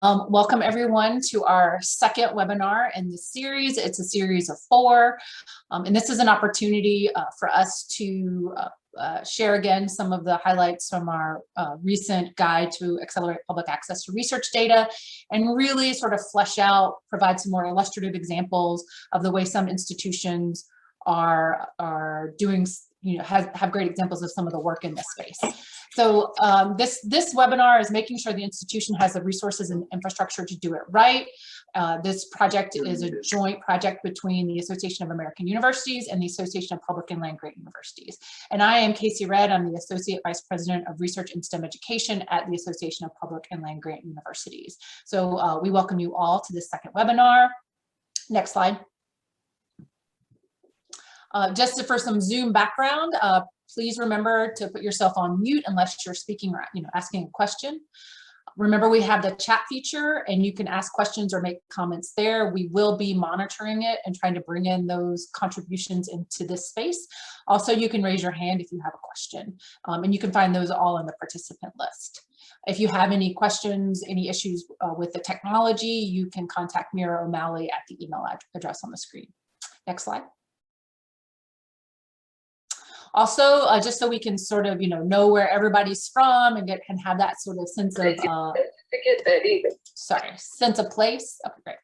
Welcome everyone to our second webinar in this series. It's a series of 4, and this is an opportunity for us to share again some of the highlights from our recent guide to accelerate public access to research data, and really sort of flesh out, provide some more illustrative examples of the way some institutions are doing, have great examples of some of the work in this space. So this webinar is making sure the institution has the resources and infrastructure to do it right. This project is a joint project between the Association of American Universities and the Association of Public and Land-Grant Universities. And I am Casey Redd. I'm the Associate Vice President of Research and STEM Education at the Association of Public and Land-Grant Universities. So we welcome you all to this second webinar. Next slide. Just for some Zoom background, please remember to put yourself on mute unless you're speaking or asking a question. Remember, we have the chat feature and you can ask questions or make comments there. We will be monitoring it and trying to bring in those contributions into this space. Also, you can raise your hand if you have a question, and you can find those all in the participant list. If you have any questions, any issues with the technology, you can contact Mira O'Malley at the email address on the screen. Next slide. Also, just so we can sort of, know where everybody's from and have that sort of sense of, sense of place. Okay, great.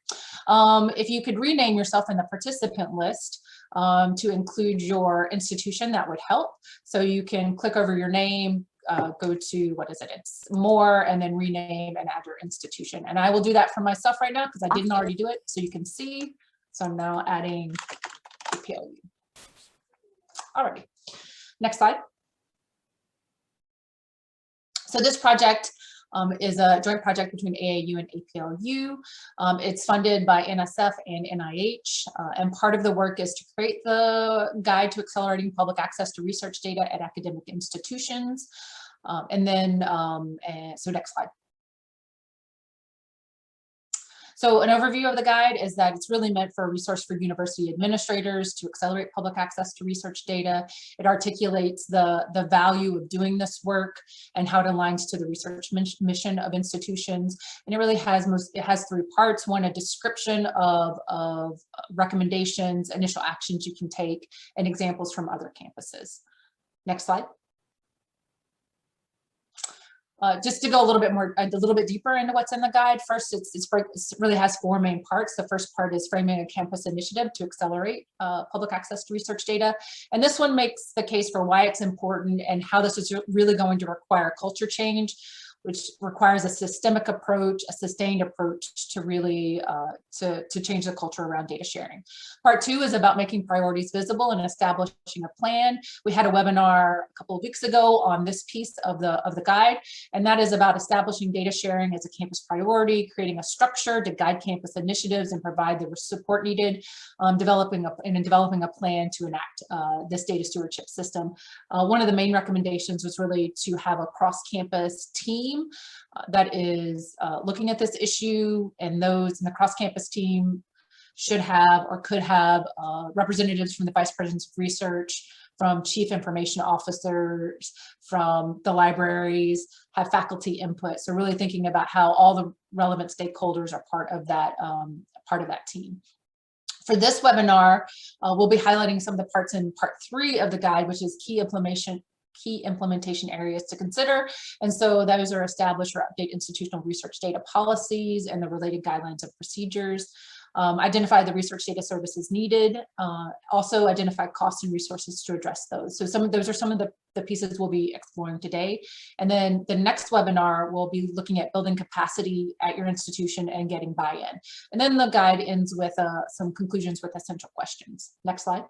If you could rename yourself in the participant list to include your institution, that would help. So you can click over your name, go to, what is it? It's more, and then rename and add your institution. And I will do that for myself right now because I didn't already do it. So you can see. So I'm now adding APLU. All right. Next slide. So this project is a joint project between AAU and APLU. It's funded by NSF and NIH, and part of the work is to create the guide to accelerating public access to research data at academic institutions. So next slide. So an overview of the guide is that it's really meant for a resource for university administrators to accelerate public access to research data. It articulates the value of doing this work and how it aligns to the research mission of institutions. And it really has it has 3 parts. One, a description of recommendations, initial actions you can take, and examples from other campuses. Next slide. Just to go a little bit deeper into what's in the guide. First, it really has 4 main parts. The first part is framing a campus initiative to accelerate public access to research data. And this one makes the case for why it's important and how this is really going to require culture change, which requires a systemic approach, a sustained approach to really to change the culture around data sharing. Part 2 is about making priorities visible and establishing a plan. We had a webinar a couple of weeks ago on this piece of the guide, and that is about establishing data sharing as a campus priority, creating a structure to guide campus initiatives and provide the support needed, developing a plan to enact this data stewardship system. One of the main recommendations was really to have a cross-campus team that is looking at this issue, and those in the cross-campus team should have or could have representatives from the vice presidents of research, from chief information officers, from the libraries, have faculty input. So really thinking about how all the relevant stakeholders are part of that team. For this webinar, we'll be highlighting some of the parts in part 3 of the guide, which is key implementation areas to consider. And so those are establish or update institutional research data policies and the related guidelines of procedures, identify the research data services needed, also identify costs and resources to address those. So those are some of the pieces we'll be exploring today. And then the next webinar, we'll be looking at building capacity at your institution and getting buy-in. And then the guide ends with some conclusions with essential questions. Next slide.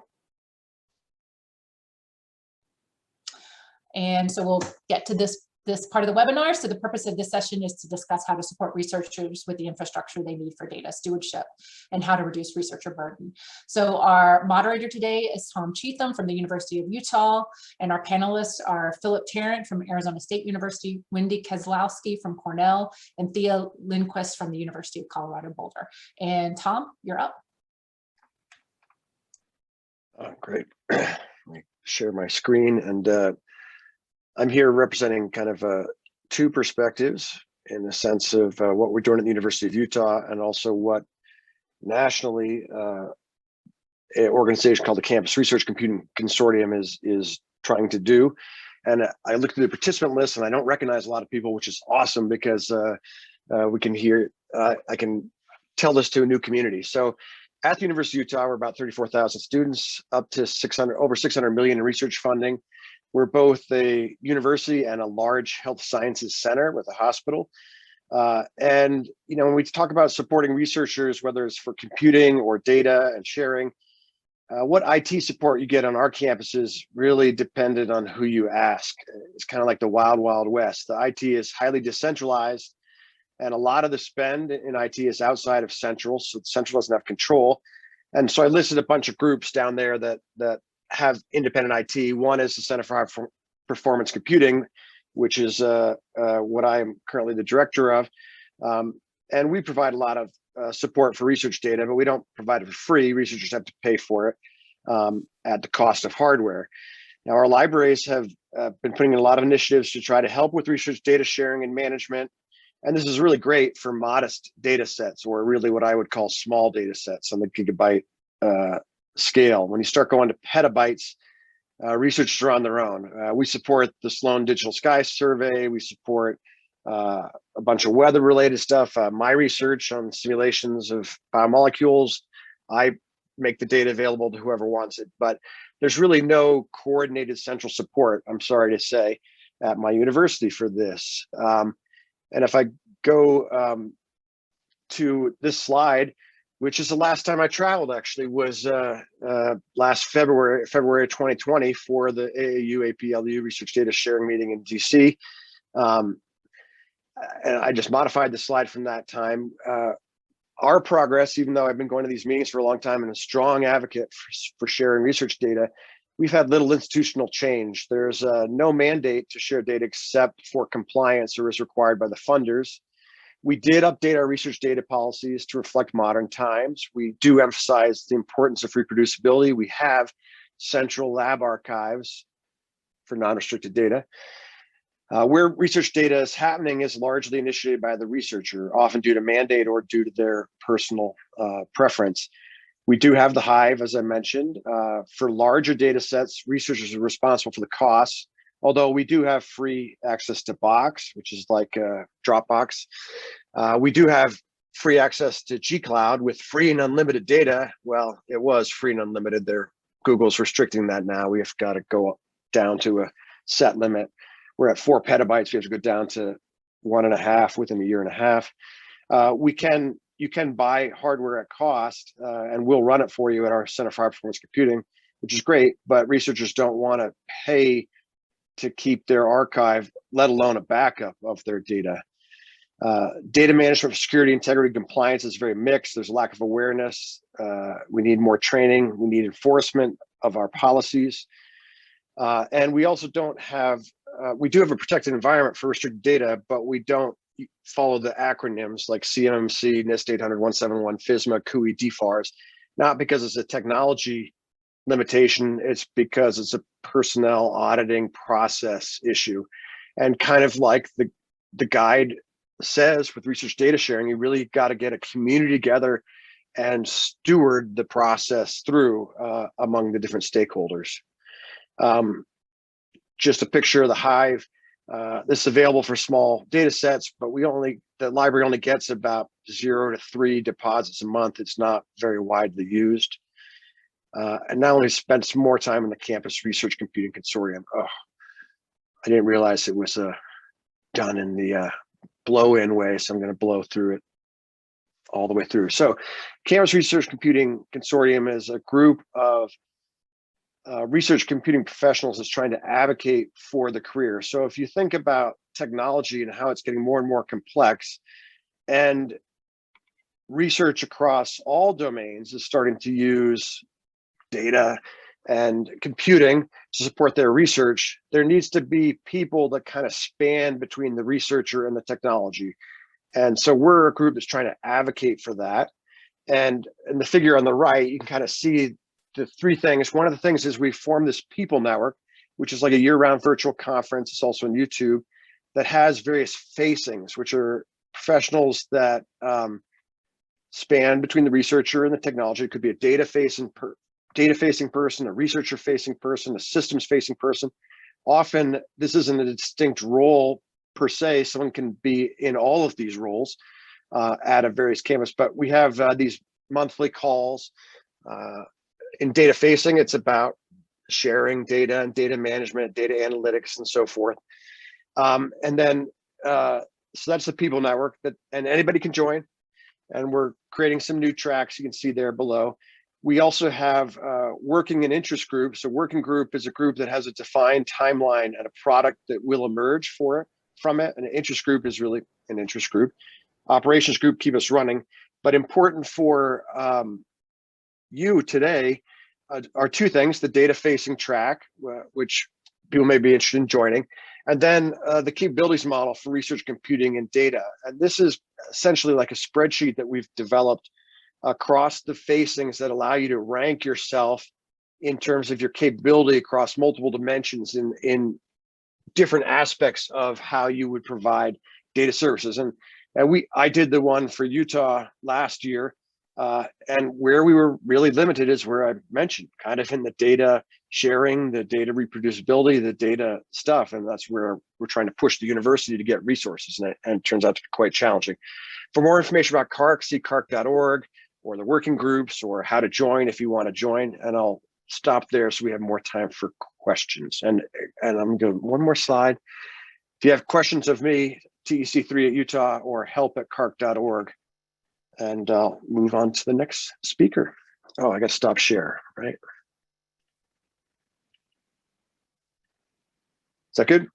And so we'll get to this part of the webinar. So the purpose of this session is to discuss how to support researchers with the infrastructure they need for data stewardship and how to reduce researcher burden. So our moderator today is Tom Cheatham from the University of Utah, and our panelists are Philip Tarrant from Arizona State University, Wendy Keselowski from Cornell, and Thea Lindquist from the University of Colorado Boulder. And Tom, you're up. Great. Let me share my screen, and I'm here representing kind of 2 perspectives. in the sense of what we're doing at the University of Utah, and also what nationally an organization called the Campus Research Computing Consortium is trying to do. And I looked at the participant list and I don't recognize a lot of people, which is awesome because we can hear, I can tell this to a new community. So at the University of Utah, we're about 34,000 students, up to over 600 million in research funding. We're both a university and a large health sciences center with a hospital. And when we talk about supporting researchers, whether it's for computing or data and sharing, what IT support you get on our campuses really depended on who you ask. It's kind of like the wild, wild west. The IT is highly decentralized, and a lot of the spend in IT is outside of Central, so Central doesn't have control. And so I listed a bunch of groups down there that have independent IT. One is the Center for High Performance Computing, which is what I am currently the director of. And we provide a lot of support for research data, but we don't provide it for free. Researchers have to pay for it at the cost of hardware. Now, our libraries have been putting in a lot of initiatives to try to help with research data sharing and management. And this is really great for modest data sets, or really what I would call small data sets on the gigabyte scale. When you start going to petabytes, researchers are on their own. We support the Sloan Digital Sky Survey. We support a bunch of weather-related stuff. My research on simulations of biomolecules, I make the data available to whoever wants it. But there's really no coordinated central support, I'm sorry to say, at my university for this. And if I go to this slide, which is the last time I traveled, actually, was last February 2020 for the AAU APLU research data sharing meeting in DC. And I just modified the slide from that time. Our progress, even though I've been going to these meetings for a long time and a strong advocate for sharing research data, we've had little institutional change. There's no mandate to share data except for compliance or as required by the funders. We did update our research data policies to reflect modern times. We do emphasize the importance of reproducibility. We have central lab archives for non-restricted data. Where research data is happening is largely initiated by the researcher, often due to mandate or due to their personal preference. We do have the Hive, as I mentioned. For larger data sets, researchers are responsible for the costs, although we do have free access to Box, which is like Dropbox. We do have free access to G-Cloud with free and unlimited data. Well, it was free and unlimited there. Google's restricting that now. We have got to go down to a set limit. We're at 4 petabytes. We have to go down to 1.5 within a year and a half. You can buy hardware at cost, and we'll run it for you at our Center for High Performance Computing, which is great, but researchers don't want to pay to keep their archive, let alone a backup of their data. Data management for security, integrity, compliance is very mixed. There's a lack of awareness. We need more training. We need enforcement of our policies. And we also don't have, we do have a protected environment for restricted data, but we don't follow the acronyms like CMMC, NIST 800, 171, FISMA, CUI, DFARS, not because it's a technology limitation, it's because it's a personnel auditing process issue. And kind of like the guide says with research data sharing, you really got to get a community together and steward the process through among the different stakeholders. Just a picture of the Hive. This is available for small data sets, but the library only gets about 0 to 3 deposits a month. It's not very widely used. And not only spent some more time in the Campus Research Computing Consortium. Oh, I didn't realize it was done in the blow-in way, so I'm going to blow through it all the way through. So Campus Research Computing Consortium is a group of research computing professionals that's trying to advocate for the career. So if you think about technology and how it's getting more and more complex, and research across all domains is starting to use data and computing to support their research, there needs to be people that kind of span between the researcher and the technology. And so we're a group that's trying to advocate for that. And in the figure on the right, you can kind of see the 3 things. One of the things is we formed this people network, which is like a year-round virtual conference. It's also on YouTube. that has various facings, which are professionals that span between the researcher and the technology. It could be a data-facing person, a researcher-facing person, a systems-facing person. Often, this isn't a distinct role per se. Someone can be in all of these roles at a various campus, but we have these monthly calls. In data-facing, it's about sharing data and data management, data analytics, and so forth. And then, so that's the people network and anybody can join. And we're creating some new tracks you can see there below. We also have working and interest groups. A working group is a group that has a defined timeline and a product that will emerge from it. And an interest group is really an interest group. Operations group keep us running. But important for you today are two things: the data-facing track, which people may be interested in joining, and then the capabilities model for research computing and data. And this is essentially like a spreadsheet that we've developed across the facings that allow you to rank yourself in terms of your capability across multiple dimensions in different aspects of how you would provide data services. And I did the one for Utah last year, and where we were really limited is where I mentioned, kind of in the data sharing, the data reproducibility, the data stuff. And that's where we're trying to push the university to get resources. And it turns out to be quite challenging. For more information about CARC, see carc.org, or the working groups, or how to join if you want to join. And I'll stop there so we have more time for questions. And I'm going to one more slide. If you have questions of me, TEC3@Utah or help@carc.org. And I'll move on to the next speaker. Oh, I got to stop share, right? Is that good?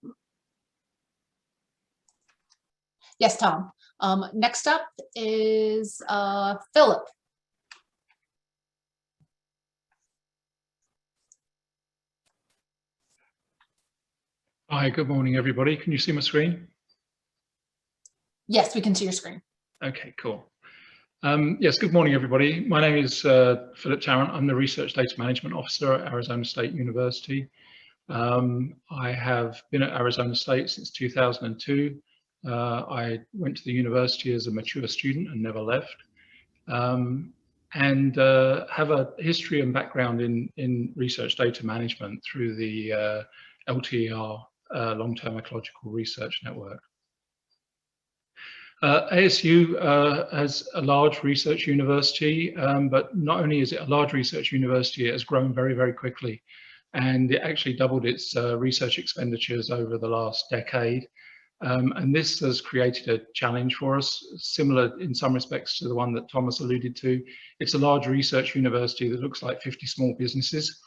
Yes, Tom. Next up is Philip. Hi, good morning, everybody. Can you see my screen? Yes, we can see your screen. Okay, cool. Yes, good morning, everybody. My name is Philip Tarrant. I'm the Research Data Management Officer at Arizona State University. I have been at Arizona State since 2002. I went to the university as a mature student and never left. And have a history and background in research data management through the LTER, Long-Term Ecological Research Network. ASU has a large research university, but not only is it a large research university, it has grown very, very quickly. And it actually doubled its research expenditures over the last decade. And this has created a challenge for us, similar in some respects to the one that Thomas alluded to. It's a large research university that looks like 50 small businesses,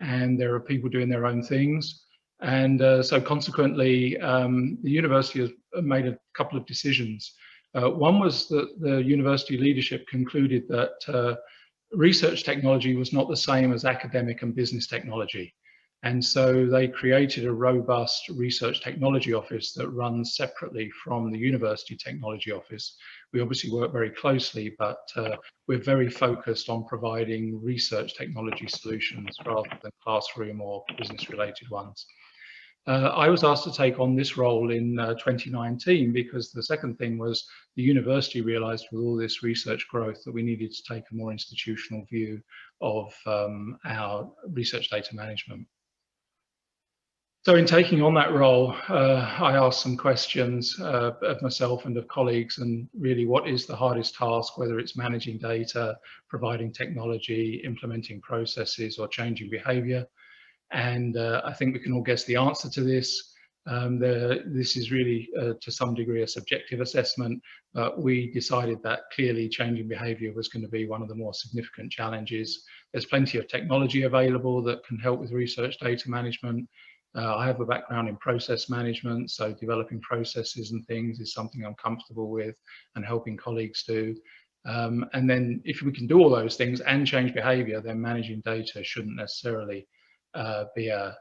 and there are people doing their own things. And so consequently, the university has made a couple of decisions. One was that the university leadership concluded that research technology was not the same as academic and business technology. And so they created a robust research technology office that runs separately from the university technology office. We obviously work very closely, but we're very focused on providing research technology solutions rather than classroom or business related ones. I was asked to take on this role in 2019 because the second thing was the university realized with all this research growth that we needed to take a more institutional view of our research data management. So in taking on that role, I asked some questions of myself and of colleagues, and really what is the hardest task, whether it's managing data, providing technology, implementing processes, or changing behavior. And I think we can all guess the answer to this. This is really, to some degree, a subjective assessment, but we decided that clearly changing behavior was going to be one of the more significant challenges. There's plenty of technology available that can help with research data management. I have a background in process management, so developing processes and things is something I'm comfortable with and helping colleagues do. And then if we can do all those things and change behavior, then managing data shouldn't necessarily be a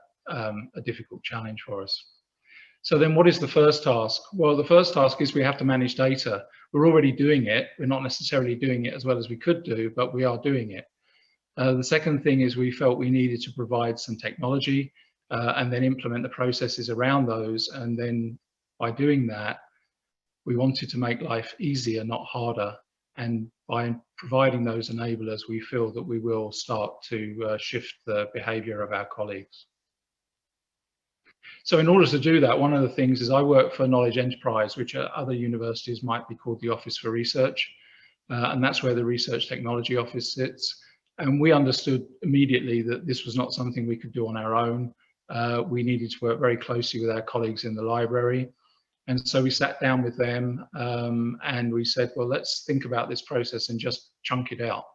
difficult challenge for us. So then what is the first task? Well, the first task is we have to manage data. We're already doing it. We're not necessarily doing it as well as we could do, but we are doing it. The second thing is we felt we needed to provide some technology and then implement the processes around those, and then By doing that, we wanted to make life easier, not harder. And by providing those enablers, we feel that we will start to shift the behavior of our colleagues. So in order to do that, one of the things is I work for Knowledge Enterprise, which at other universities might be called the Office for Research. And that's where the Research Technology Office sits. And we understood immediately that this was not something we could do on our own. We needed to work very closely with our colleagues in the library. And so we sat down with them and we said, well, let's think about this process and just chunk it out.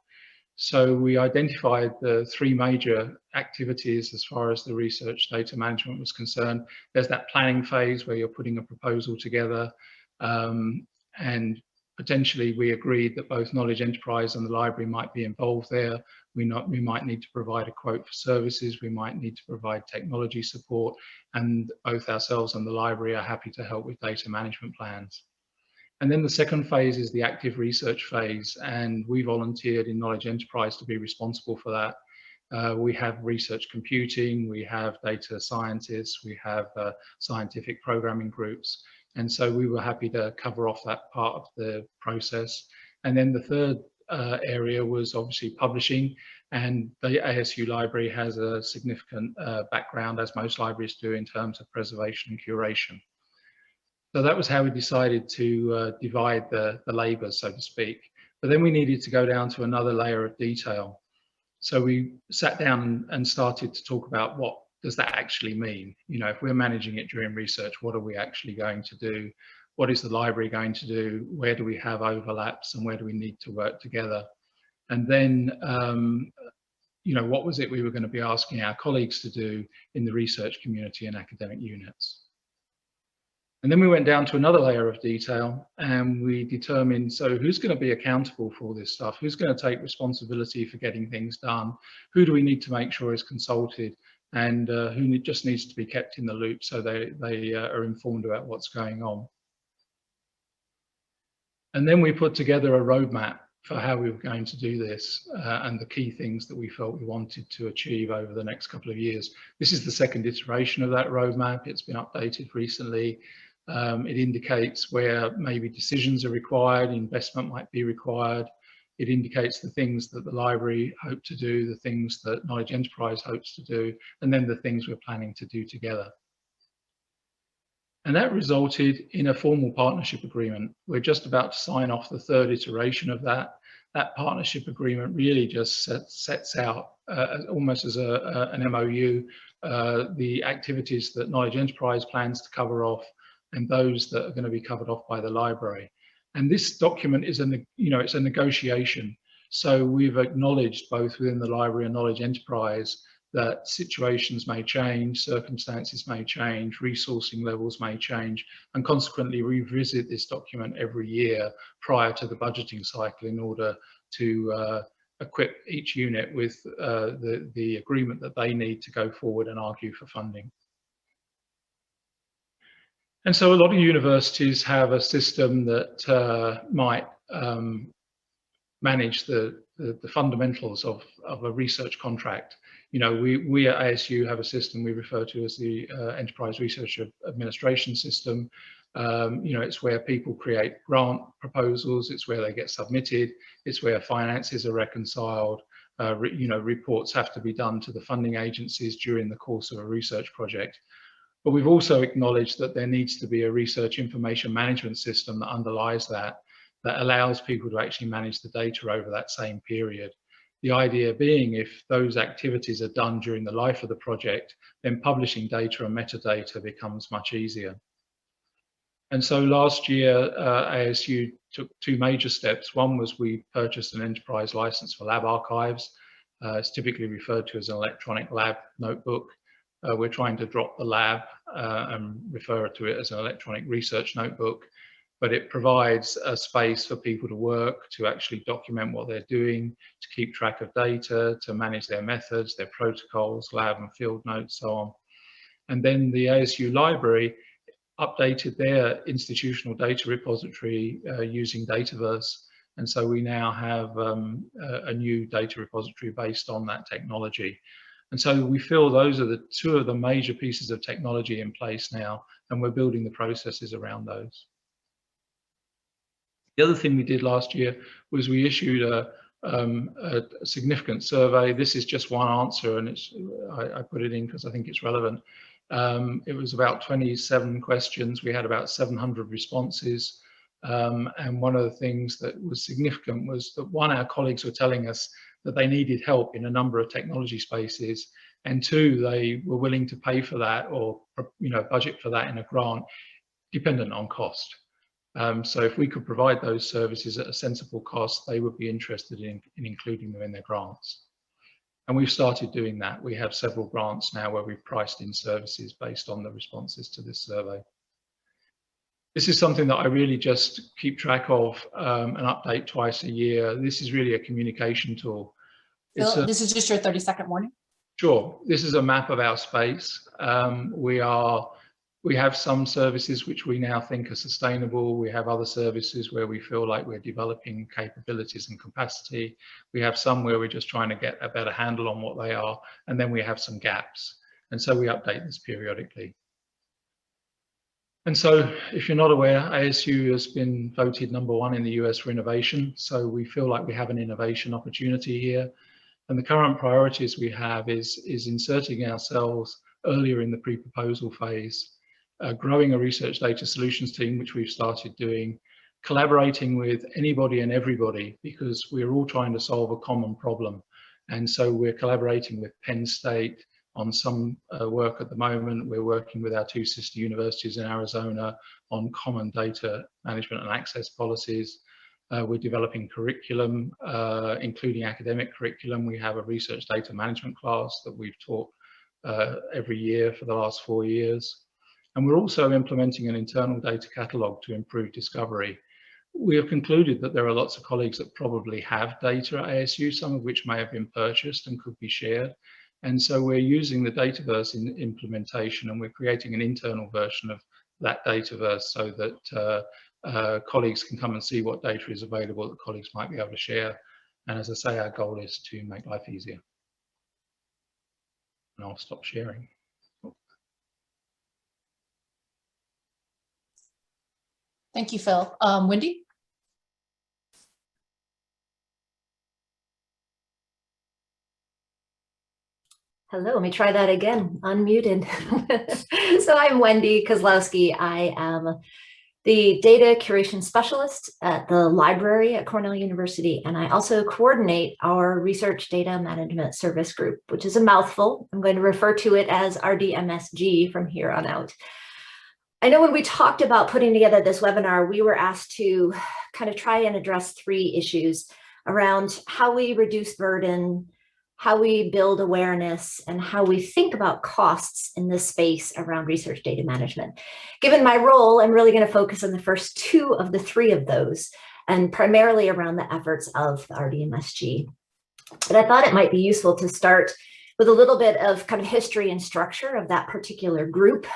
So we identified the three major activities as far as the research data management was concerned. There's that planning phase where you're putting a proposal together, and potentially we agreed that both Knowledge Enterprise and the library might be involved there. We might need to provide a quote for services, we might need to provide technology support, and both ourselves and the library are happy to help with data management plans. And then the second phase is the active research phase, and we volunteered in Knowledge Enterprise to be responsible for that. We have research computing, we have data scientists, we have scientific programming groups, and so we were happy to cover off that part of the process. And then the third area was obviously publishing, and the ASU library has a significant background, as most libraries do, in terms of preservation and curation. So that was how we decided to divide the labour, so to speak. But then we needed to go down to another layer of detail. So we sat down and started to talk about what does that actually mean? You know, if we're managing it during research, what are we actually going to do? What is the library going to do? Where do we have overlaps and where do we need to work together? And then, you know, what was it we were going to be asking our colleagues to do in the research community and academic units? And then we went down to another layer of detail and we determined, so who's going to be accountable for all this stuff? Who's going to take responsibility for getting things done? Who do we need to make sure is consulted? And who just needs to be kept in the loop so they are informed about what's going on? And then we put together a roadmap for how we were going to do this and the key things that we felt we wanted to achieve over the next couple of years. This is the second iteration of that roadmap. It's been updated recently. It indicates where maybe decisions are required, investment might be required. It indicates the things that the library hope to do, the things that Knowledge Enterprise hopes to do, and then the things we're planning to do together. And that resulted in a formal partnership agreement. We're just about to sign off the third iteration of that. That partnership agreement really just sets out, almost as an MOU, the activities that Knowledge Enterprise plans to cover off and those that are going to be covered off by the library. And this document is it's a negotiation. So we've acknowledged both within the library and Knowledge Enterprise that situations may change, circumstances may change, resourcing levels may change, and consequently revisit this document every year prior to the budgeting cycle in order to equip each unit with the agreement that they need to go forward and argue for funding. And so a lot of universities have a system that might manage the fundamentals of a research contract. You know, we at ASU have a system we refer to as the Enterprise Research Administration System. You know, it's where people create grant proposals, it's where they get submitted, it's where finances are reconciled, you know, reports have to be done to the funding agencies during the course of a research project. But we've also acknowledged that there needs to be a research information management system that underlies that allows people to actually manage the data over that same period. The idea being, if those activities are done during the life of the project, then publishing data and metadata becomes much easier. And so last year, ASU took two major steps. One was we purchased an enterprise license for lab archives. It's typically referred to as an electronic lab notebook. We're trying to drop the lab and refer to it as an electronic research notebook, but it provides a space for people to work, to actually document what they're doing, to keep track of data, to manage their methods, their protocols, lab and field notes, so on. And then the ASU library updated their institutional data repository using Dataverse. And so we now have a new data repository based on that technology. And so we feel those are the two of the major pieces of technology in place now, and we're building the processes around those. The other thing we did last year was we issued a significant survey. This is just one answer, and I put it in because I think it's relevant. It was about 27 questions. We had about 700 responses. And one of the things that was significant was that, one, our colleagues were telling us that they needed help in a number of technology spaces, and two, they were willing to pay for that or budget for that in a grant, dependent on cost. So if we could provide those services at a sensible cost, they would be interested in including them in their grants. And we've started doing that. We have several grants now where we've priced in services based on the responses to this survey. This is something that I really just keep track of and update twice a year. This is really a communication tool. Phil, this is just your 30-second warning? Sure. This is a map of our space. We have some services which we now think are sustainable. We have other services where we feel like we're developing capabilities and capacity. We have some where we're just trying to get a better handle on what they are. And then we have some gaps. And so we update this periodically. And so if you're not aware, ASU has been voted #1 in the US for innovation. So we feel like we have an innovation opportunity here. And the current priorities we have is inserting ourselves earlier in the pre-proposal phase, growing a research data solutions team, which we've started doing, collaborating with anybody and everybody, because we're all trying to solve a common problem. And so we're collaborating with Penn State on some work at the moment. We're working with our 2 sister universities in Arizona on common data management and access policies. We're developing curriculum, including academic curriculum. We have a research data management class that we've taught every year for the last 4 years. And we're also implementing an internal data catalog to improve discovery. We have concluded that there are lots of colleagues that probably have data at ASU, some of which may have been purchased and could be shared. And so we're using the Dataverse in implementation, and we're creating an internal version of that Dataverse so that colleagues can come and see what data is available that colleagues might be able to share. And as I say, our goal is to make life easier. And I'll stop sharing. Thank you, Phil. Wendy? Hello, let me try that again, unmuted. So I'm Wendy Kozlowski. I am the data curation specialist at the library at Cornell University, and I also coordinate our research data management service group, which is a mouthful. I'm going to refer to it as RDMSG from here on out. I know when we talked about putting together this webinar, we were asked to kind of try and address 3 issues around how we reduce burden, how we build awareness, and how we think about costs in this space around research data management. Given my role, I'm really going to focus on the first 2 of the 3 of those, and primarily around the efforts of the RDMSG. But I thought it might be useful to start with a little bit of kind of history and structure of that particular group.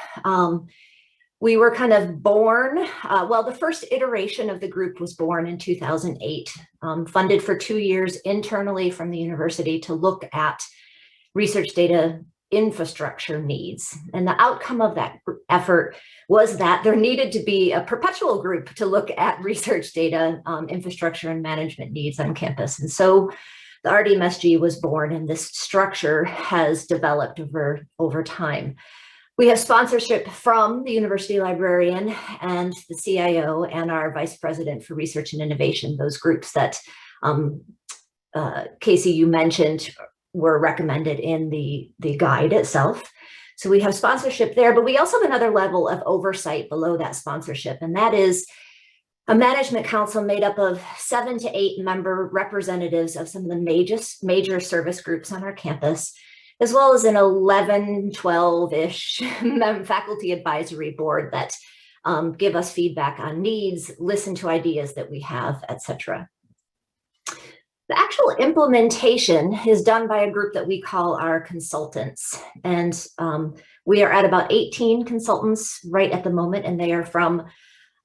We were kind of born, well, the first iteration of the group was born in 2008, funded for 2 years internally from the university to look at research data infrastructure needs. And the outcome of that effort was that there needed to be a perpetual group to look at research data infrastructure and management needs on campus. And so the RDMSG was born, and this structure has developed over time. We have sponsorship from the university librarian and the CIO and our vice president for research and innovation, those groups that Casey, you mentioned were recommended in the guide itself. So we have sponsorship there, but we also have another level of oversight below that sponsorship, and that is a management council made up of 7 to 8 member representatives of some of the major service groups on our campus, as well as an 11, 12-ish faculty advisory board that give us feedback on needs, listen to ideas that we have, etc. The actual implementation is done by a group that we call our consultants. And we are at about 18 consultants right at the moment, and they are from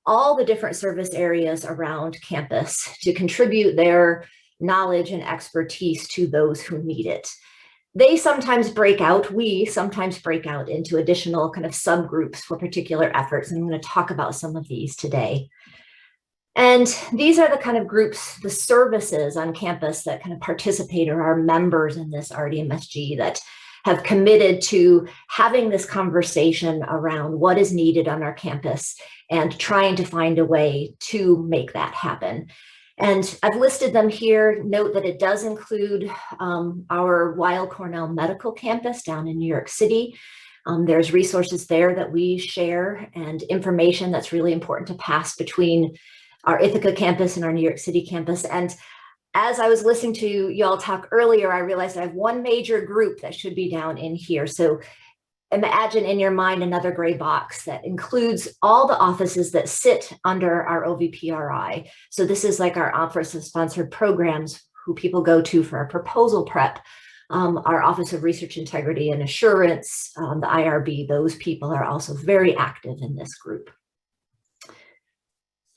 all the different service areas around campus to contribute their knowledge and expertise to those who need it. they sometimes break out, we sometimes break out into additional kind of subgroups for particular efforts. And I'm going to talk about some of these today. And these are the kind of groups, the services on campus that kind of participate or are members in this RDMSG that have committed to having this conversation around what is needed on our campus and trying to find a way to make that happen. And I've listed them here. Note that it does include our Weill Cornell Medical Campus down in New York City. There's resources there that we share and information that's really important to pass between our Ithaca campus and our New York City campus. And as I was listening to y'all talk earlier, I realized I have one major group that should be down in here. So imagine in your mind another gray box that includes all the offices that sit under our OVPRI. So this is like our Office of Sponsored Programs, who people go to for our proposal prep, our Office of Research Integrity and Assurance, the IRB. Those people are also very active in this group.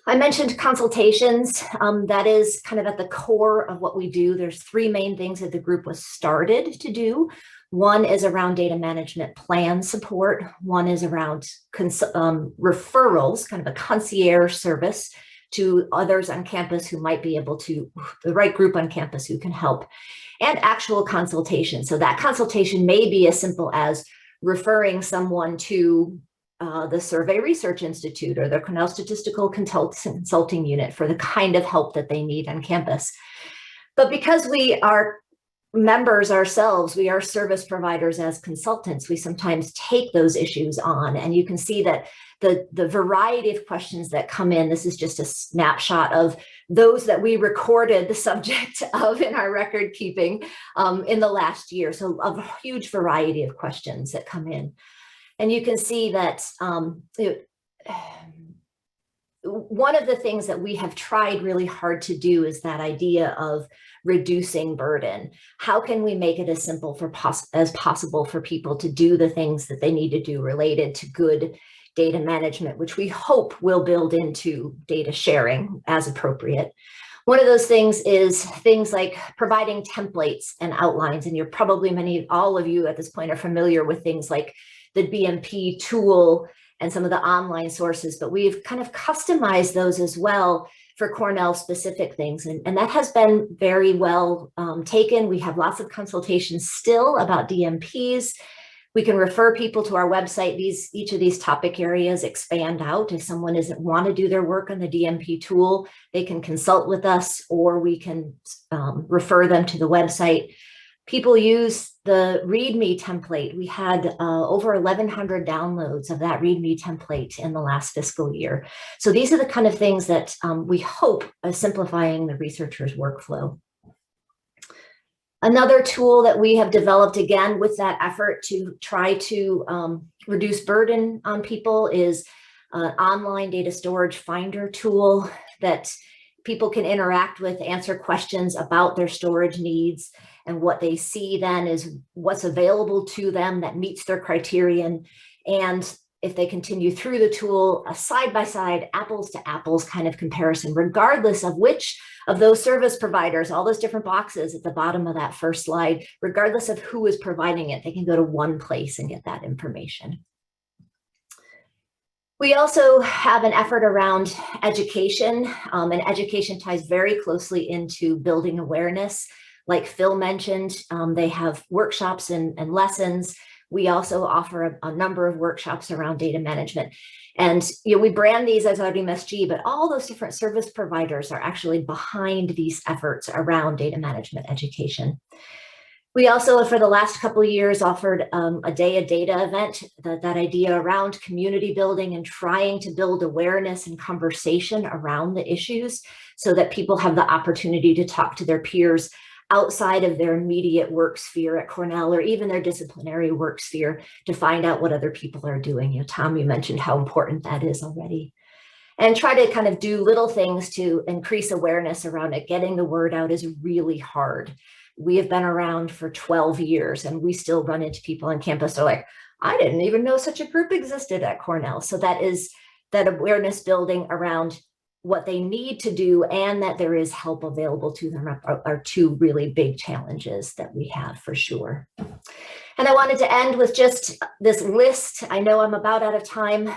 I mentioned consultations. That is kind of at the core of what we do. There's three main things that the group was started to do. One is around data management plan support. One is around referrals, kind of a concierge service to others on campus who might be able to, the right group on campus who can help, and actual consultation. So that consultation may be as simple as referring someone to the Survey Research Institute or the Cornell Statistical Consulting Unit for the kind of help that they need on campus. But because we are members ourselves, we are service providers as consultants, we sometimes take those issues on. And you can see that the variety of questions that come in, this is just a snapshot of those that we recorded the subject of in our record keeping in the last year. So a huge variety of questions that come in. And you can see that one of the things that we have tried really hard to do is that idea of reducing burden. How can we make it as simple as possible for people to do the things that they need to do related to good data management, which we hope will build into data sharing as appropriate. One of those things is things like providing templates and outlines. And you're probably all of you at this point are familiar with things like the BMP tool and some of the online sources, but we've kind of customized those as well for Cornell specific things. And that has been very well taken. We have lots of consultations still about DMPs. We can refer people to our website. Each of these topic areas expand out. If someone doesn't want to do their work on the DMP tool, they can consult with us, or we can refer them to the website. People use the README template. We had over 1,100 downloads of that README template in the last fiscal year. So these are the kind of things that we hope are simplifying the researcher's workflow. Another tool that we have developed, again, with that effort to try to reduce burden on people, is an online data storage finder tool that people can interact with, answer questions about their storage needs. And what they see then is what's available to them that meets their criterion. And if they continue through the tool, a side-by-side, apples to apples kind of comparison, regardless of which of those service providers, all those different boxes at the bottom of that first slide, regardless of who is providing it, they can go to one place and get that information. We also have an effort around education, and education ties very closely into building awareness. Like Phil mentioned, they have workshops and lessons. We also offer a number of workshops around data management. And we brand these as RDMSG, but all those different service providers are actually behind these efforts around data management education. We also, for the last couple of years, offered a Day of Data event, that idea around community building and trying to build awareness and conversation around the issues so that people have the opportunity to talk to their peers outside of their immediate work sphere at Cornell, or even their disciplinary work sphere, to find out what other people are doing. Tom, you mentioned how important that is already. And try to kind of do little things to increase awareness around it. Getting the word out is really hard. We have been around for 12 years and we still run into people on campus who are like, I didn't even know such a group existed at Cornell. So that is that awareness building around what they need to do and that there is help available to them are two really big challenges that we have for sure. And I wanted to end with just this list. I know I'm about out of time.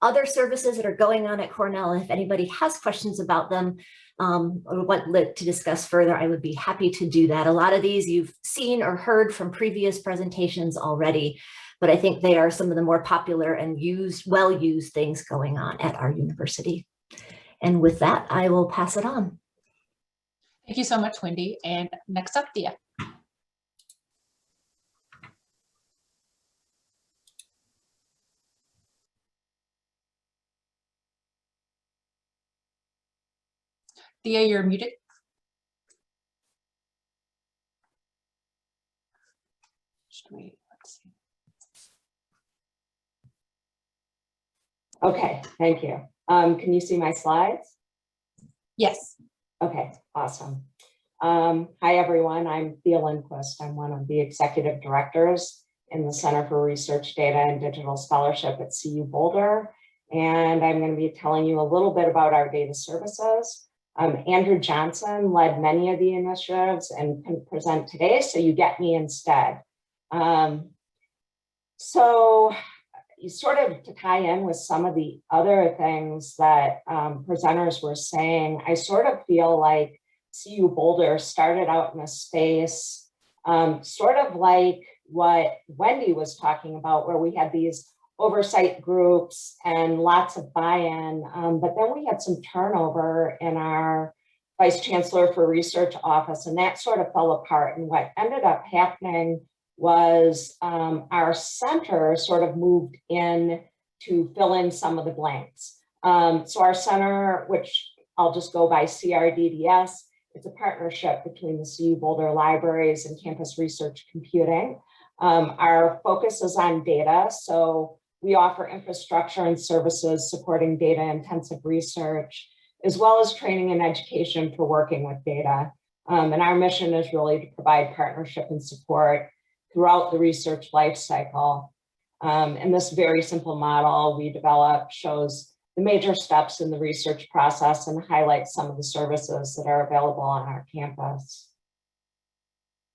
Other services that are going on at Cornell, if anybody has questions about them or want to discuss further, I would be happy to do that. A lot of these you've seen or heard from previous presentations already, but I think they are some of the more popular and well-used things going on at our university. And with that, I will pass it on. Thank you so much, Wendy. And next up, Dia. Dia, you're muted. Let's see. Okay, thank you. Can you see my slides? Yes. Okay, awesome. Hi, everyone. I'm Thea Lindquist. I'm one of the executive directors in the Center for Research Data and Digital Scholarship at CU Boulder. And I'm going to be telling you a little bit about our data services. Andrew Johnson led many of the initiatives and can present today, so you get me instead. So you sort of to tie in with some of the other things that presenters were saying, I sort of feel like CU Boulder started out in a space sort of like what Wendy was talking about, where we had these oversight groups and lots of buy-in, but then we had some turnover in our Vice Chancellor for Research office, and that sort of fell apart. And what ended up happening was our center sort of moved in to fill in some of the blanks. So our center, which I'll just go by CRDDS, it's a partnership between the CU Boulder Libraries and Campus Research Computing. Our focus is on data, so we offer infrastructure and services supporting data-intensive research, as well as training and education for working with data. And our mission is really to provide partnership and support throughout the research life cycle. And this very simple model we developed shows the major steps in the research process and highlights some of the services that are available on our campus.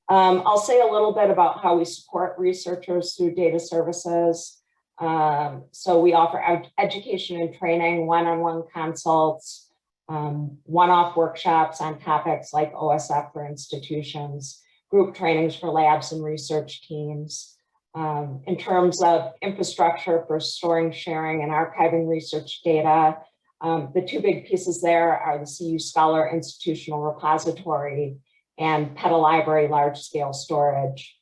I'll say a little bit about how we support researchers through data services. So we offer education and training, one-on-one consults, one-off workshops on topics like OSF for institutions, group trainings for labs and research teams. In terms of infrastructure for storing, sharing, and archiving research data, the two big pieces there are the CU Scholar Institutional Repository and PETA Library large-scale storage.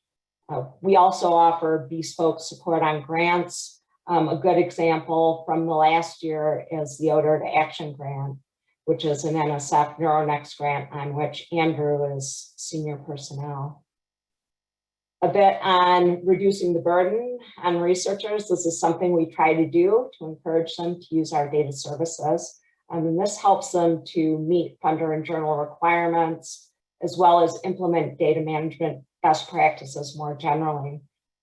We also offer bespoke support on grants. A good example from the last year is the Odor to Action grant, which is an NSF NeuroNext grant on which Andrew is senior personnel. A bit on reducing the burden on researchers. This is something we try to do to encourage them to use our data services. And this helps them to meet funder and journal requirements, as well as implement data management best practices more generally.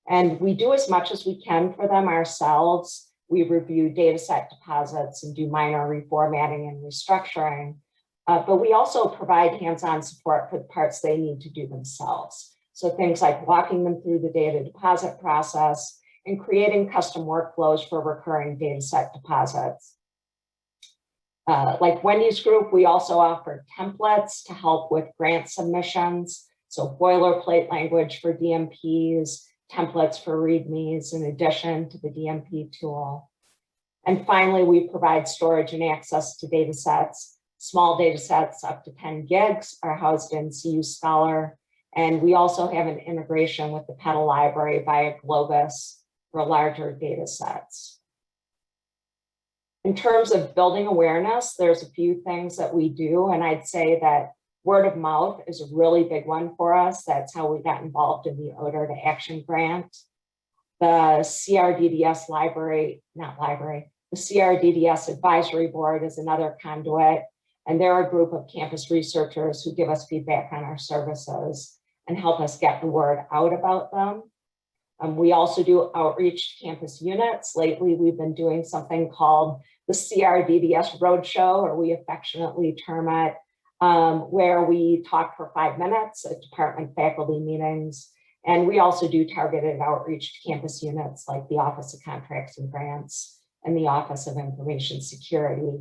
And we do as much as we can for them ourselves. We review data set deposits and do minor reformatting and restructuring, but we also provide hands-on support for the parts they need to do themselves. So things like walking them through the data deposit process and creating custom workflows for recurring data set deposits. Like Wendy's group, we also offer templates to help with grant submissions. So boilerplate language for DMPs, templates for READMEs in addition to the DMP tool. And finally, we provide storage and access to data sets. Small data sets up to 10 gigs are housed in CU Scholar. And we also have an integration with the PETA Library via Globus for larger data sets. In terms of building awareness, there's a few things that we do, and I'd say that word of mouth is a really big one for us. That's how we got involved in the Odor to Action grant. The CRDDS the CRDDS Advisory Board is another conduit, and they're a group of campus researchers who give us feedback on our services and help us get the word out about them. We also do outreach to campus units. Lately, we've been doing something called the CRDDS Roadshow, or we affectionately term it, where we talk for 5 minutes at department faculty meetings. And we also do targeted outreach to campus units like the Office of Contracts and Grants and the Office of Information Security.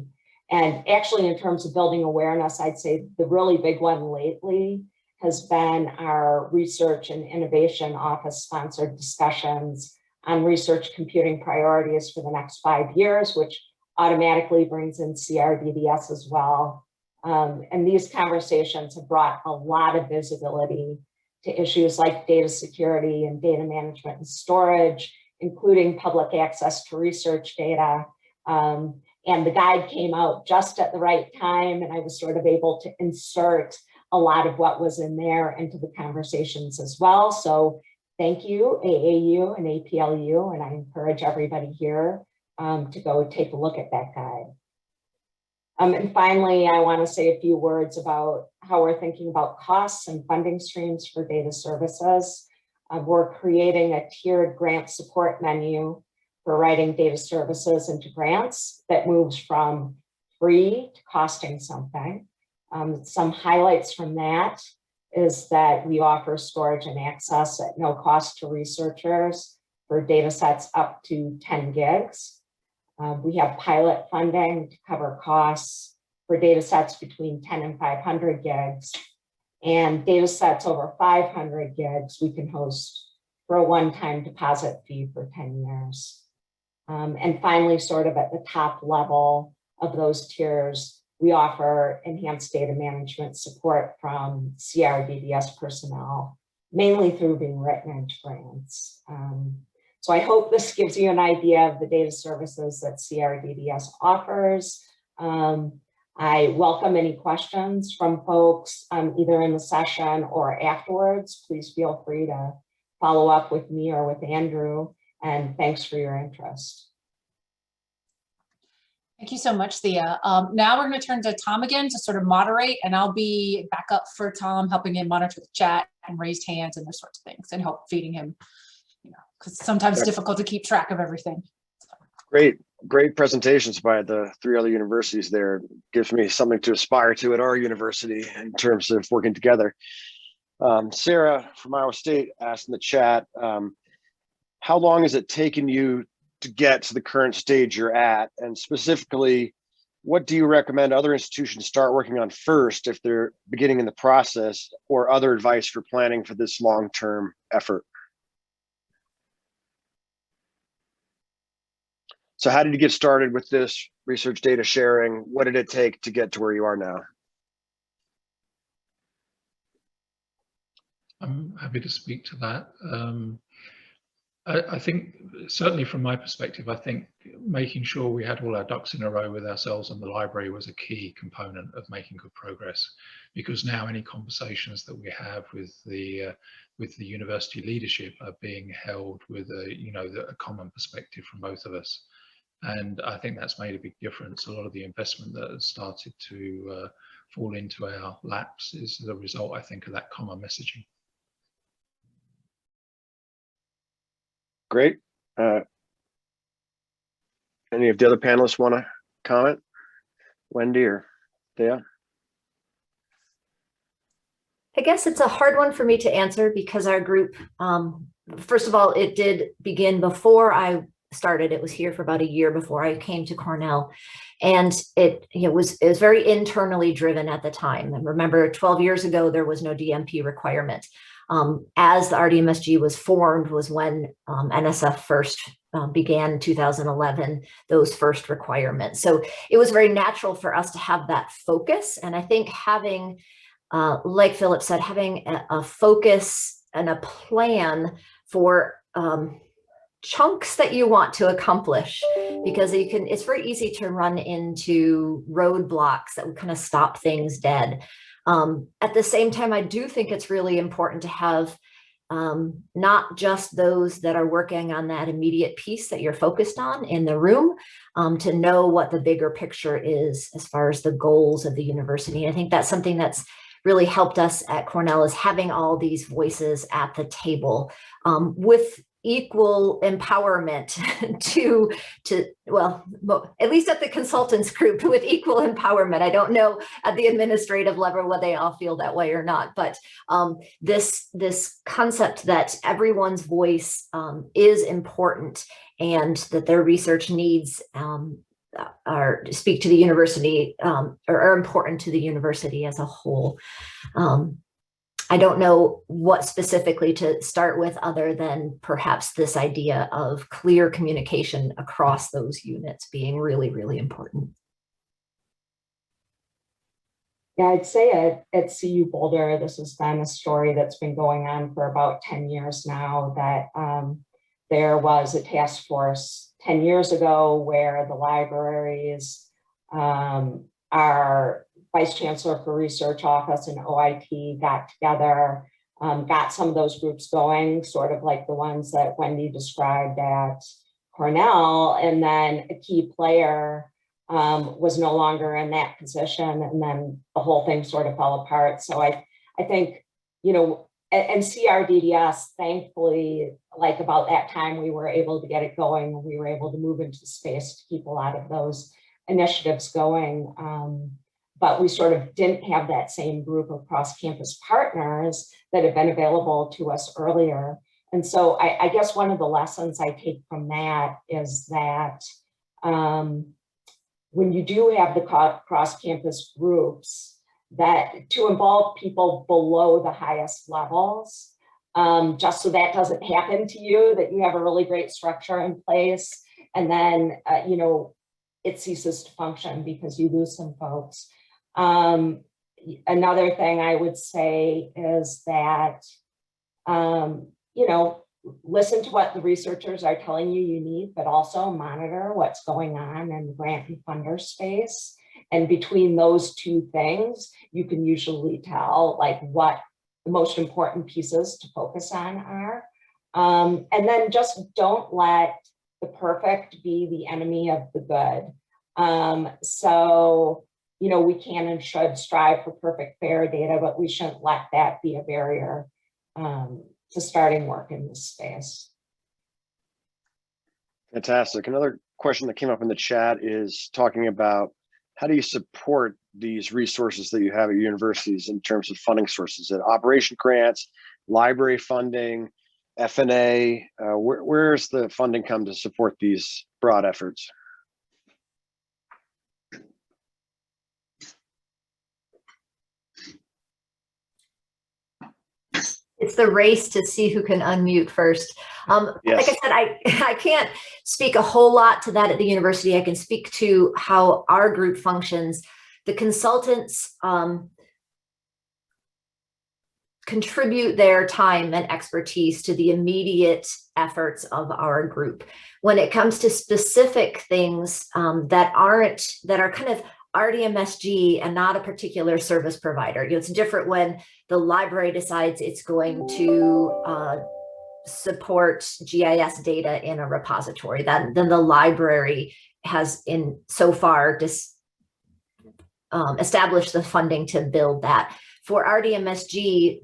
And actually, in terms of building awareness, I'd say the really big one lately has been our Research and Innovation Office sponsored discussions on research computing priorities for the next 5 years, which automatically brings in CRDDS as well. And these conversations have brought a lot of visibility to issues like data security and data management and storage, including public access to research data. And the guide came out just at the right time, and I was sort of able to insert a lot of what was in there into the conversations as well. So thank you, AAU and APLU, and I encourage everybody here to go take a look at that guide. And finally, I want to say a few words about how we're thinking about costs and funding streams for data services. We're creating a tiered grant support menu for writing data services into grants that moves from free to costing something. Some highlights from that is that we offer storage and access at no cost to researchers for data sets up to 10 gigs. We have pilot funding to cover costs for data sets between 10 and 500 gigs. And data sets over 500 gigs we can host for a one-time deposit fee for 10 years. And finally, sort of at the top level of those tiers, we offer enhanced data management support from CRDDS personnel, mainly through being written into grants. So I hope this gives you an idea of the data services that CRDDS offers. I welcome any questions from folks either in the session or afterwards. Please feel free to follow up with me or with Andrew, and thanks for your interest. Thank you so much, Thea. Now we're going to turn to Tom again to sort of moderate, and I'll be back up for Tom, helping him monitor the chat and raised hands and those sorts of things, and help feeding him, because sometimes it's difficult to keep track of everything. Great presentations by the 3 other universities there. Gives me something to aspire to at our university in terms of working together. Sarah from Iowa State asked in the chat, how long has it taken you to get to the current stage you're at? And specifically, what do you recommend other institutions start working on first if they're beginning in the process, or other advice for planning for this long-term effort? So how did you get started with this research data sharing? What did it take to get to where you are now? I'm happy to speak to that. I think, certainly from my perspective, I think making sure we had all our ducks in a row with ourselves and the library was a key component of making good progress, because now any conversations that we have with the university leadership are being held with a common perspective from both of us. And I think that's made a big difference. A lot of the investment that has started to fall into our laps is the result, I think, of that common messaging. Great. Any of the other panelists want to comment? Wendy or Thea? I guess it's a hard one for me to answer because our group, first of all, it did begin before I started. It was here for about a year before I came to Cornell, and it was very internally driven at the time. And remember, 12 years ago there was no DMP requirement. As the RDMSG was formed was when NSF first began in 2011, those first requirements. So it was very natural for us to have that focus. And I think having, like Philip said, having a focus and a plan for chunks that you want to accomplish, because it's very easy to run into roadblocks that would kind of stop things dead. At the same time, I do think it's really important to have not just those that are working on that immediate piece that you're focused on in the room, to know what the bigger picture is as far as the goals of the university. And I think that's something that's really helped us at Cornell, is having all these voices at the table with equal empowerment to well, at least at the consultants group, with equal empowerment. I don't know at the administrative level whether they all feel that way or not, but this concept that everyone's voice is important, and that their research needs are speak to the university, or are important to the university as a whole. I don't know what specifically to start with, other than perhaps this idea of clear communication across those units being really, really important. Yeah, I'd say at CU Boulder, this has been a story that's been going on for about 10 years now, that there was a task force 10 years ago where the libraries, our Vice Chancellor for Research Office and OIT got together, got some of those groups going, sort of like the ones that Wendy described at Cornell, and then a key player was no longer in that position, and then the whole thing sort of fell apart. So I think, you know, and CRDDS, thankfully, like about that time, we were able to get it going, and we were able to move into space to keep a lot of those initiatives going. But we sort of didn't have that same group of cross-campus partners that have been available to us earlier. And so I guess one of the lessons I take from that is that when you do have the cross-campus groups, that to involve people below the highest levels, just so that doesn't happen to you, that you have a really great structure in place, and then, you know, it ceases to function because you lose some folks. Another thing I would say is that, you know, listen to what the researchers are telling you you need, but also monitor what's going on in the grant and funder space. And between those two things, you can usually tell like what the most important pieces to focus on are. And then just don't let the perfect be the enemy of the good. So, you know, we can and should strive for perfect fair data, but we shouldn't let that be a barrier to starting work in this space. Fantastic. Another question that came up in the chat is talking about how do you support these resources that you have at universities in terms of funding sources, at operation grants, library funding, F&A, where's the funding come to support these broad efforts? It's the race to see who can unmute first. Yes. Like I said, I can't speak a whole lot to that at the university. I can speak to how our group functions. The consultants contribute their time and expertise to the immediate efforts of our group. When it comes to specific things that are kind of RDMSG and not a particular service provider. You know, it's different when the library decides it's going to support GIS data in a repository. Then the library has so far established the funding to build that. For RDMSG,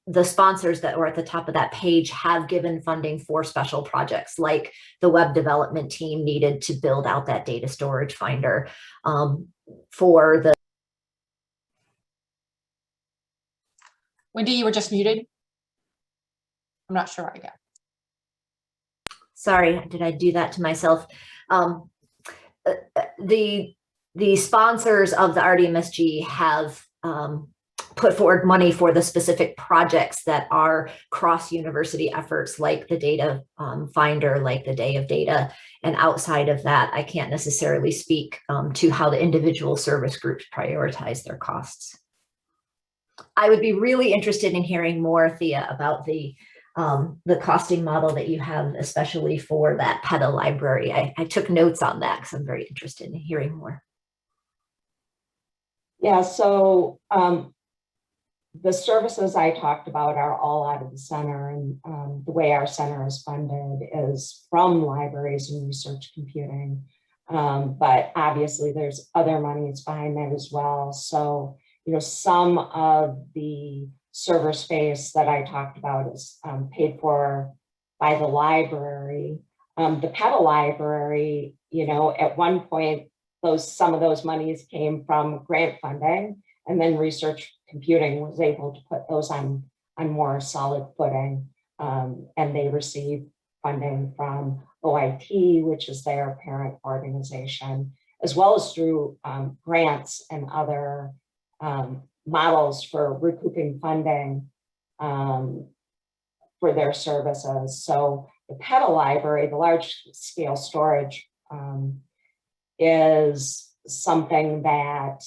the sponsors that were at the top of that page have given funding for special projects, like the web development team needed to build out that data storage finder. For the Wendy, you were just muted. I'm not sure I got. Sorry, did I do that to myself? The sponsors of the RDMSG have put forward money for the specific projects that are cross-university efforts, like the data finder, like the Day of Data. And outside of that, I can't necessarily speak to how the individual service groups prioritize their costs. I would be really interested in hearing more, Thea, about the costing model that you have, especially for that PETA library. I took notes on that because I'm very interested in hearing more. Yeah, so the services I talked about are all out of the center, and the way our center is funded is from libraries and research computing. But obviously there's other monies behind that as well. So, you know, some of the server space that I talked about is paid for by the library. The PETA library, you know, at one point, some of those monies came from grant funding, and then research computing was able to put those on more solid footing. And they received funding from OIT, which is their parent organization, as well as through grants and other models for recouping funding for their services. So the PETA library, the large scale storage, is something that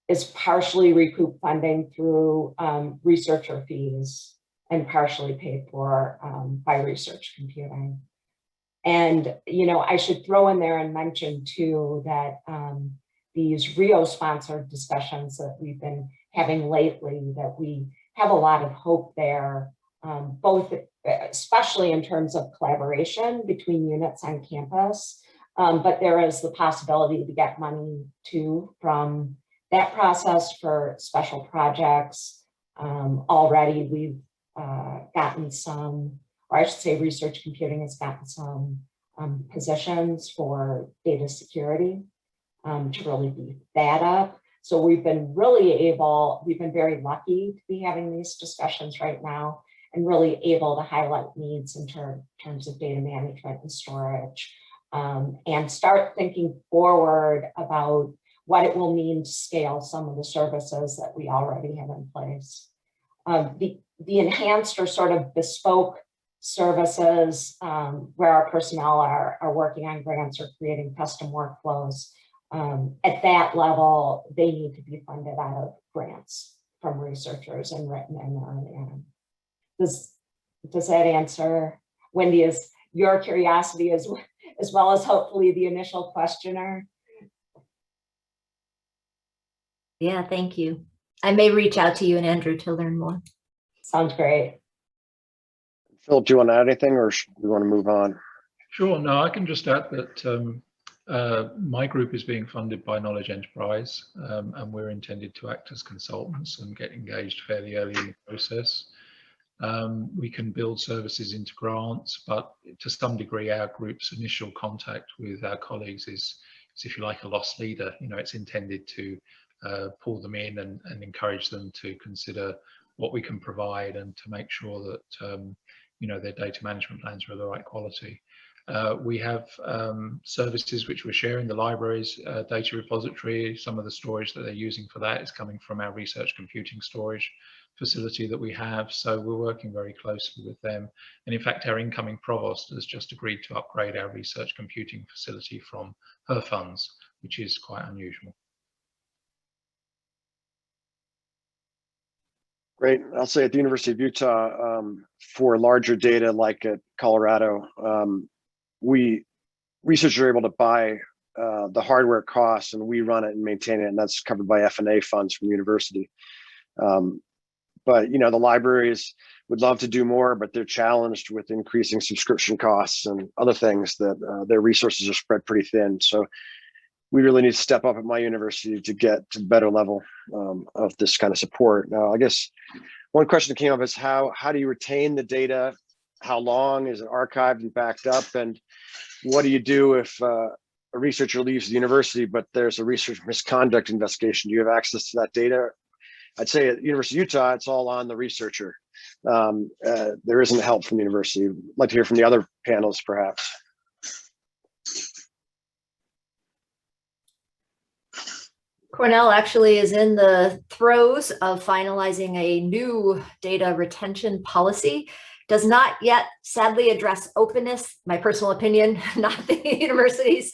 is partially recouped funding through researcher fees and partially paid for by research computing. And, you know, I should throw in there and mention too that these Rio sponsored discussions that we've been having lately, that we have a lot of hope there, both especially in terms of collaboration between units on campus, but there is the possibility to get money too from that process for special projects. Already we've gotten some, or I should say research computing has gotten some positions for data security to really beef that up. So we've been very lucky to be having these discussions right now and really able to highlight needs in terms of data management and storage, and start thinking forward about what it will mean to scale some of the services that we already have in place. The enhanced or sort of bespoke services where our personnel are working on grants or creating custom workflows, at that level, they need to be funded out of grants from researchers and written in. Does that answer, Wendy, is your curiosity as well as hopefully the initial questioner? Yeah, thank you. I may reach out to you and Andrew to learn more. Sounds great. Phil, do you want to add anything, or should we want to move on? Sure. No, I can just add that my group is being funded by Knowledge Enterprise, and we're intended to act as consultants and get engaged fairly early in the process. We can build services into grants, but to some degree, our group's initial contact with our colleagues is if you like, a lost leader. You know, it's intended to pull them in and encourage them to consider what we can provide and to make sure that you know, their data management plans are of the right quality. We have services which we're sharing, the library's data repository. Some of the storage that they're using for that is coming from our research computing storage facility that we have. So we're working very closely with them. And in fact, our incoming provost has just agreed to upgrade our research computing facility from her funds, which is quite unusual. Great. I'll say at the University of Utah, for larger data like at Colorado, researchers are able to buy the hardware costs, and we run it and maintain it, and that's covered by F&A funds from the university. But you know, the libraries would love to do more, but they're challenged with increasing subscription costs and other things that their resources are spread pretty thin. So we really need to step up at my university to get to a better level of this kind of support. Now, I guess one question that came up is how do you retain the data? How long is it archived and backed up? And what do you do if a researcher leaves the university, but there's a research misconduct investigation? Do you have access to that data? I'd say at the University of Utah, it's all on the researcher. There isn't help from the university. I'd like to hear from the other panelists, perhaps. Cornell actually is in the throes of finalizing a new data retention policy. Does not yet, sadly, address openness, my personal opinion, not the university's,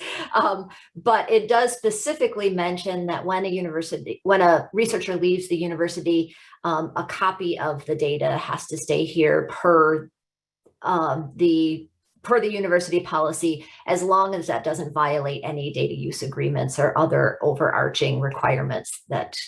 but it does specifically mention that when a researcher leaves the university, a copy of the data has to stay here per the university policy, as long as that doesn't violate any data use agreements or other overarching requirements that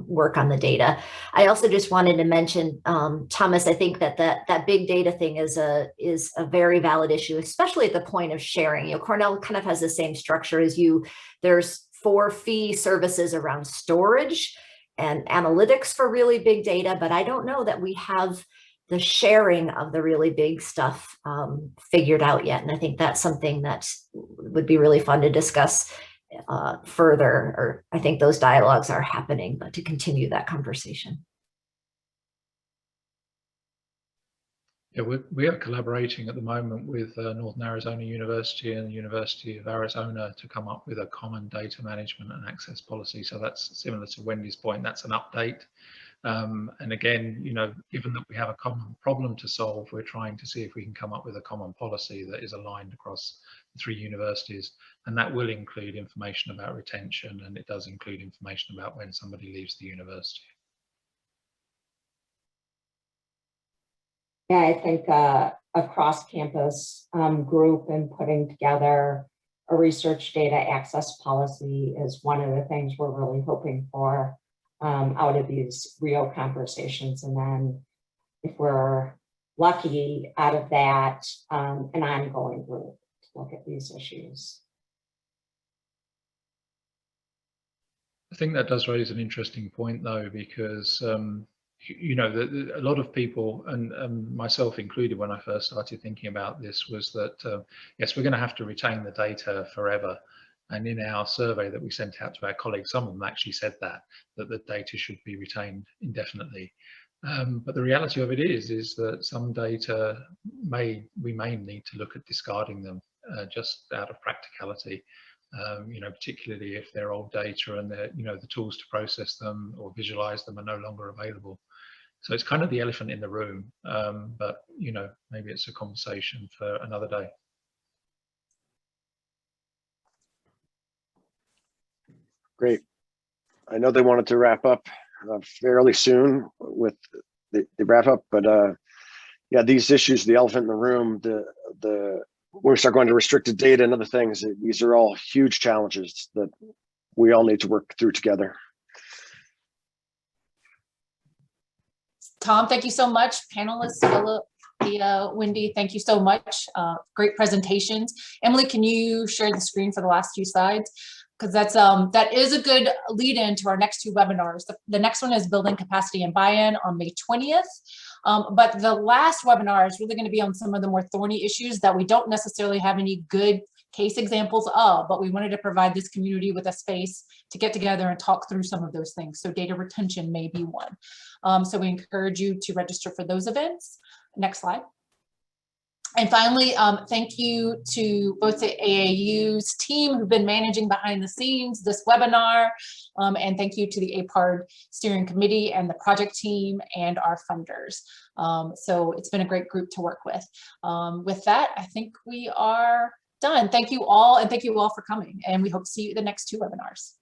work on the data. I also just wanted to mention, Thomas, I think that big data thing is a very valid issue, especially at the point of sharing. You know, Cornell kind of has the same structure as you. There's 4 fee services around storage and analytics for really big data, but I don't know that we have the sharing of the really big stuff figured out yet. And I think that's something that would be really fun to discuss further, or I think those dialogues are happening, but to continue that conversation. Yeah, we are collaborating at the moment with Northern Arizona University and the University of Arizona to come up with a common data management and access policy. So that's similar to Wendy's point, that's an update. And again, you know, given that we have a common problem to solve, we're trying to see if we can come up with a common policy that is aligned across the 3 universities. And that will include information about retention, and it does include information about when somebody leaves the university. Yeah, I think a cross-campus group and putting together a research data access policy is one of the things we're really hoping for out of these Rio conversations. And then if we're lucky, out of that, an ongoing group to look at these issues. I think that does raise an interesting point, though, because you know, a lot of people, and myself included when I first started thinking about this, was that yes, we're going to have to retain the data forever. And in our survey that we sent out to our colleagues, some of them actually said that the data should be retained indefinitely. But the reality of it is that some data we may need to look at discarding them just out of practicality. You know, particularly if they're old data and you know, the tools to process them or visualize them are no longer available. So it's kind of the elephant in the room, but you know, maybe it's a conversation for another day. Great. I know they wanted to wrap up fairly soon with the wrap up, but yeah, these issues, the elephant in the room, when we start going to restricted data and other things, these are all huge challenges that we all need to work through together. Tom, thank you so much. Panelists, Philip, Thea, Wendy, thank you so much. Great presentations. Emily, can you share the screen for the last few slides? Because that is a good lead in to our next 2 webinars. The next one is building capacity and buy-in on May 20th. But the last webinar is really going to be on some of the more thorny issues that we don't necessarily have any good case examples of, but we wanted to provide this community with a space to get together and talk through some of those things. So data retention may be one. So we encourage you to register for those events. Next slide. And finally, thank you to both the AAU's team who've been managing behind the scenes this webinar. And thank you to the APARD steering committee and the project team and our funders. So it's been a great group to work with. With that, I think we are done. Thank you all, and thank you all for coming. And we hope to see you at the next 2 webinars.